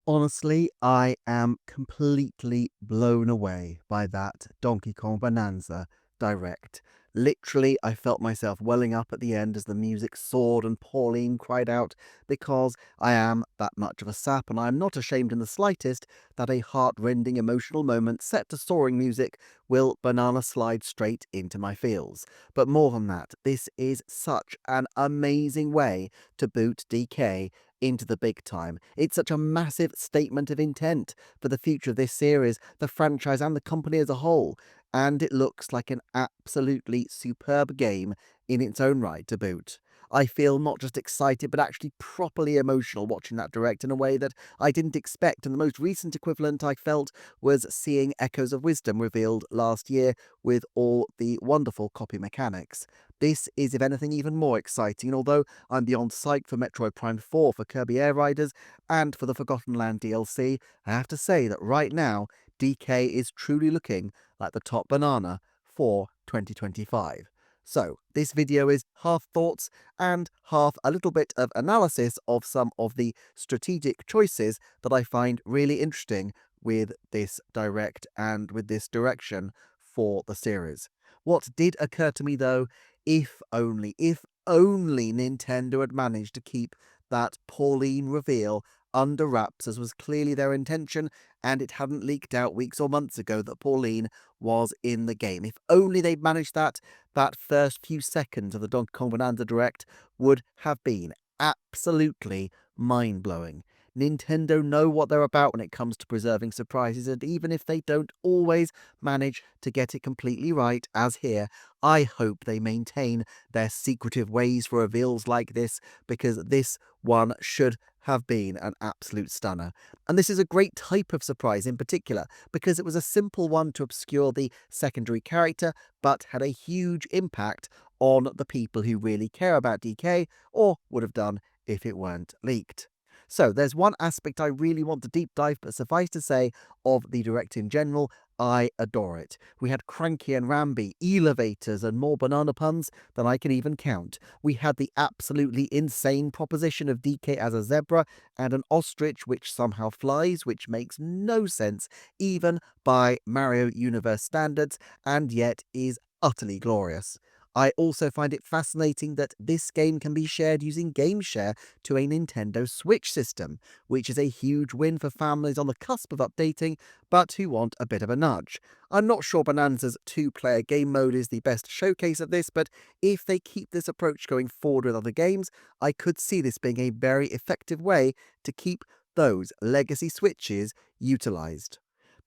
Honestly, I am completely blown away by that Donkey Kong Bananza direct. Literally, I felt myself welling up at the end as the music soared and Pauline cried out, because I am that much of a sap, and I am not ashamed in the slightest that a heart-rending emotional moment set to soaring music will banana slide straight into my feels. But more than that, this is such an amazing way to boot DK into the big time. It's such a massive statement of intent for the future of this series, the franchise, and the company as a whole. And it looks like an absolutely superb game in its own right to boot. I feel not just excited, but actually properly emotional watching that direct in a way that I didn't expect. And the most recent equivalent I felt was seeing Echoes of Wisdom revealed last year with all the wonderful copy mechanics. This is, if anything, even more exciting, and although I'm beyond psyched for Metroid Prime 4 for Kirby Air Riders and for the Forgotten Land DLC, I have to say that right now, DK is truly looking like the top banana for 2025. So, this video is half thoughts and half a little bit of analysis of some of the strategic choices that I find really interesting with this direct and with this direction for the series. What did occur to me though, if only Nintendo had managed to keep that Pauline reveal under wraps, as was clearly their intention, and it hadn't leaked out weeks or months ago that Pauline was in the game. If only they'd managed that, that first few seconds of the Donkey Kong Bonanza Direct would have been absolutely mind-blowing. Nintendo know what they're about when it comes to preserving surprises, and even if they don't always manage to get it completely right, as here, I hope they maintain their secretive ways for reveals like this, because this one should have been an absolute stunner. And this is a great type of surprise in particular, because it was a simple one to obscure the secondary character, but had a huge impact on the people who really care about DK, or would have done if it weren't leaked. So there's one aspect I really want to deep dive, but suffice to say, of the Direct in general, I adore it. We had Cranky and Ramby, elevators, and more banana puns than I can even count. We had the absolutely insane proposition of DK as a zebra and an ostrich which somehow flies, which makes no sense even by Mario Universe standards, and yet is utterly glorious. I also find it fascinating that this game can be shared using GameShare to a Nintendo Switch system, which is a huge win for families on the cusp of updating, but who want a bit of a nudge. I'm not sure Bonanza's two-player game mode is the best showcase of this, but if they keep this approach going forward with other games, I could see this being a very effective way to keep those legacy Switches utilised.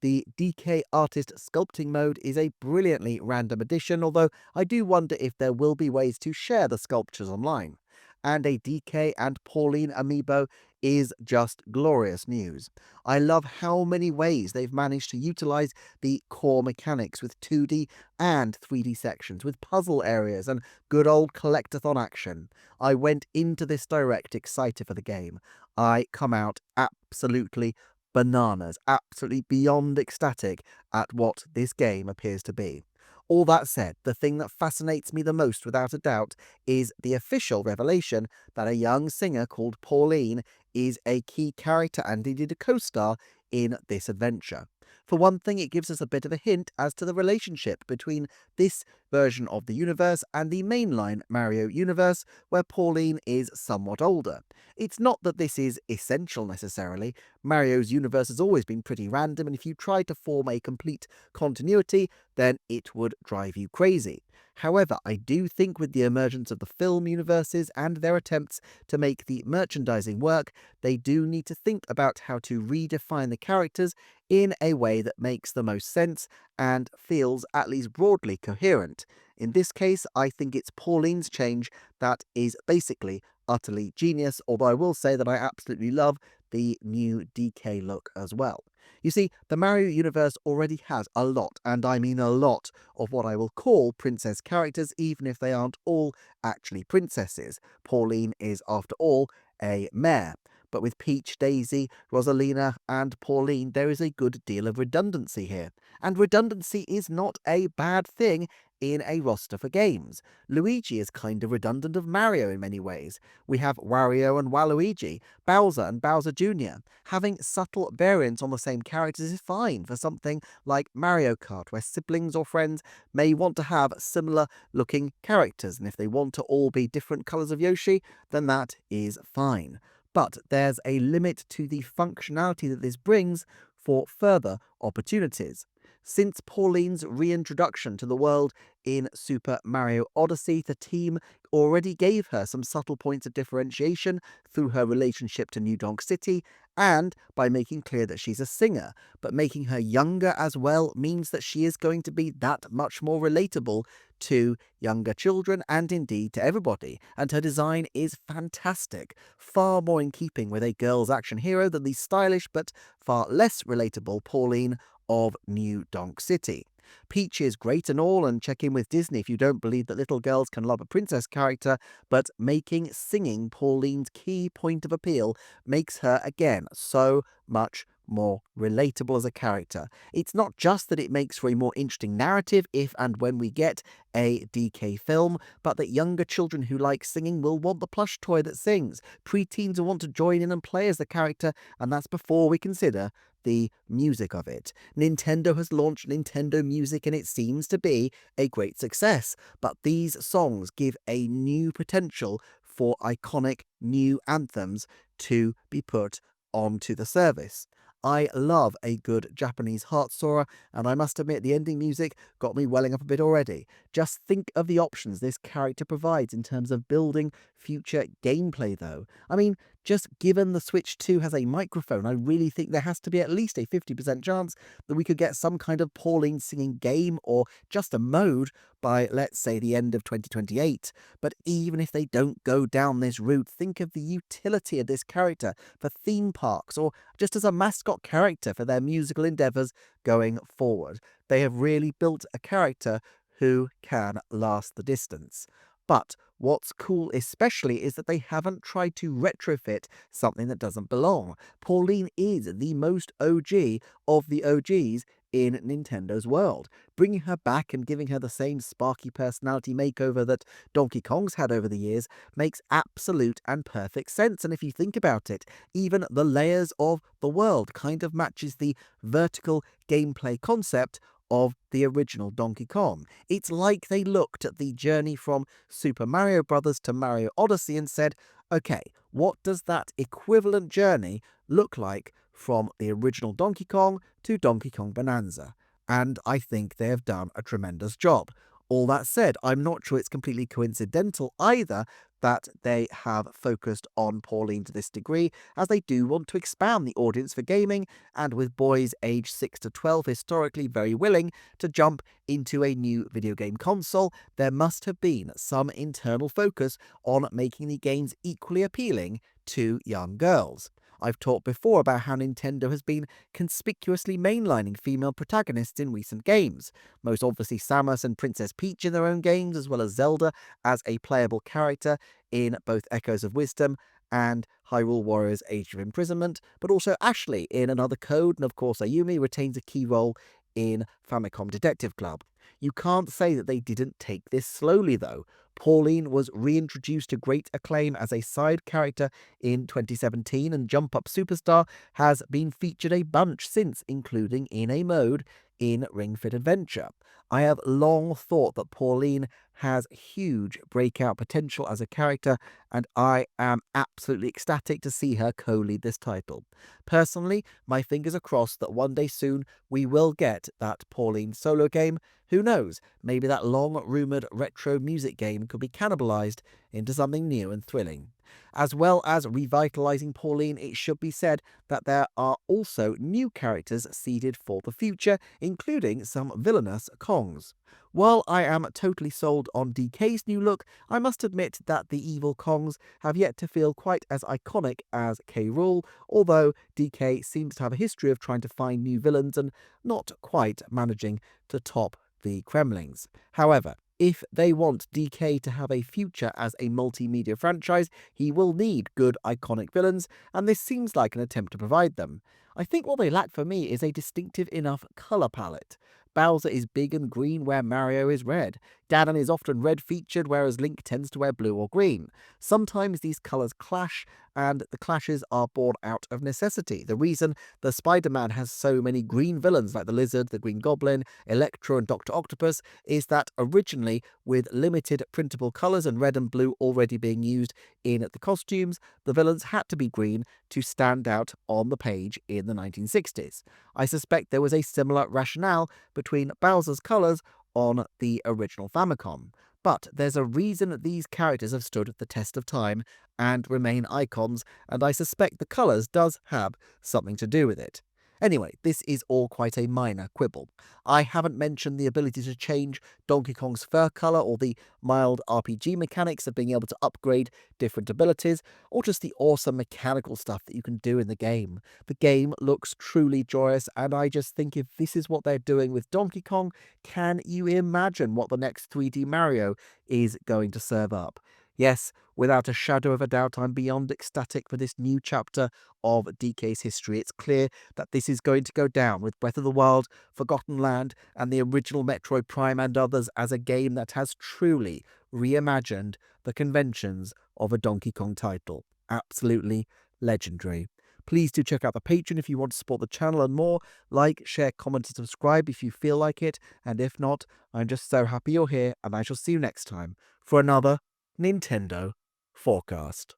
The DK Artist Sculpting mode is a brilliantly random addition, although I do wonder if there will be ways to share the sculptures online. And a DK and Pauline amiibo is just glorious news. I love how many ways they've managed to utilize the core mechanics with 2D and 3D sections, with puzzle areas and good old collectathon action. I went into this direct excited for the game. I come out absolutely bananas, absolutely beyond ecstatic at what this game appears to be. All that said, the thing that fascinates me the most, without a doubt, is the official revelation that a young singer called Pauline is a key character and indeed a co-star in this adventure. For one thing, it gives us a bit of a hint as to the relationship between this version of the universe and the mainline Mario universe, where Pauline is somewhat older. It's not that this is essential necessarily. Mario's universe has always been pretty random, and if you try to form a complete continuity, then it would drive you crazy. However, I do think with the emergence of the film universes and their attempts to make the merchandising work, they do need to think about how to redefine the characters in a way that makes the most sense and feels at least broadly coherent. In this case, I think it's Pauline's change that is basically utterly genius, although I will say that I absolutely love the new DK look as well. You see, the Mario universe already has a lot, and I mean a lot, of what I will call princess characters, even if they aren't all actually princesses. Pauline is, after all, a mare. But with Peach, Daisy, Rosalina, and Pauline, there is a good deal of redundancy here. And redundancy is not a bad thing in a roster for games. Luigi is kind of redundant of Mario in many ways. We have Wario and Waluigi, Bowser and Bowser Jr. Having subtle variants on the same characters is fine for something like Mario Kart, where siblings or friends may want to have similar looking characters, and if they want to all be different colours of Yoshi, then that is fine. But there's a limit to the functionality that this brings for further opportunities. Since Pauline's reintroduction to the world in Super Mario Odyssey, the team already gave her some subtle points of differentiation through her relationship to New Donk City and by making clear that she's a singer. But making her younger as well means that she is going to be that much more relatable to younger children and indeed to everybody. And her design is fantastic, far more in keeping with a girl's action hero than the stylish but far less relatable Pauline of New Donk City. Peach is great and all, and check in with Disney if you don't believe that little girls can love a princess character, but making singing Pauline's key point of appeal makes her, again, so much more relatable as a character. It's not just that it makes for a more interesting narrative if and when we get a DK film, but that younger children who like singing will want the plush toy that sings. Preteens will want to join in and play as the character, and that's before we consider the music of it. Nintendo has launched Nintendo Music and it seems to be a great success, but these songs give a new potential for iconic new anthems to be put onto the service. I love a good Japanese heart soarer, and I must admit the ending music got me welling up a bit already. Just think of the options this character provides in terms of building future gameplay though. I mean, just given the Switch 2 has a microphone, I really think there has to be at least a 50% chance that we could get some kind of Pauline singing game or just a mode by, let's say, the end of 2028. But even if they don't go down this route, think of the utility of this character for theme parks or just as a mascot character for their musical endeavours going forward. They have really built a character who can last the distance. But what's cool especially is that they haven't tried to retrofit something that doesn't belong. Pauline is the most OG of the OGs in Nintendo's world. Bringing her back and giving her the same sparky personality makeover that Donkey Kong's had over the years makes absolute and perfect sense. And if you think about it, even the layers of the world kind of matches the vertical gameplay concept of the original Donkey Kong. It's like they looked at the journey from Super Mario Bros. To Mario Odyssey and said, okay, what does that equivalent journey look like from the original Donkey Kong to Donkey Kong Bonanza? And I think they have done a tremendous job. All that said, I'm not sure it's completely coincidental either that they have focused on Pauline to this degree, as they do want to expand the audience for gaming, and with boys aged 6 to 12 historically very willing to jump into a new video game console, there must have been some internal focus on making the games equally appealing to young girls. I've talked before about how Nintendo has been conspicuously mainlining female protagonists in recent games, most obviously Samus and Princess Peach in their own games, as well as Zelda as a playable character in both Echoes of Wisdom and Hyrule Warriors Age of Imprisonment, but also Ashley in Another Code, and of course Ayumi retains a key role in Famicom Detective Club. You can't say that they didn't take this slowly though. Pauline was reintroduced to great acclaim as a side character in 2017, and Jump Up Superstar has been featured a bunch since, including in a mode in Ring Fit Adventure. I have long thought that Pauline has huge breakout potential as a character, and I am absolutely ecstatic to see her co-lead this title. Personally, my fingers are crossed that one day soon we will get that Pauline solo game. Who knows, maybe that long-rumoured retro music game could be cannibalised into something new and thrilling. As well as revitalising Pauline, it should be said that there are also new characters seeded for the future, including some villainous Kongs. While I am totally sold on DK's new look, I must admit that the evil Kongs have yet to feel quite as iconic as K. Rool, although DK seems to have a history of trying to find new villains and not quite managing to top the Kremlings. However, If they want DK to have a future as a multimedia franchise, he will need good iconic villains, and this seems like an attempt to provide them. I think what they lack for me is a distinctive enough colour palette. Bowser is big and green where Mario is red. Ganon is often red featured whereas Link tends to wear blue or green. Sometimes these colours clash, and the clashes are born out of necessity. The reason the Spider-Man has so many green villains like the Lizard, the Green Goblin, Electro and Dr. Octopus is that originally, with limited printable colours and red and blue already being used in the costumes, the villains had to be green to stand out on the page in the 1960s. I suspect there was a similar rationale between Bowser's colours on the original Famicom. But there's a reason that these characters have stood the test of time and remain icons, and I suspect the colours does have something to do with it. Anyway, this is all quite a minor quibble. I haven't mentioned the ability to change Donkey Kong's fur colour or the mild RPG mechanics of being able to upgrade different abilities, or just the awesome mechanical stuff that you can do in the game. The game looks truly joyous, and I just think if this is what they're doing with Donkey Kong, can you imagine what the next 3D Mario is going to serve up? Yes, without a shadow of a doubt, I'm beyond ecstatic for this new chapter of DK's history. It's clear that this is going to go down with Breath of the Wild, Forgotten Land, and the original Metroid Prime and others as a game that has truly reimagined the conventions of a Donkey Kong title. Absolutely legendary. Please do check out the Patreon if you want to support the channel and more. Like, share, comment, and subscribe if you feel like it. And if not, I'm just so happy you're here, and I shall see you next time for another Nintendo Forecast.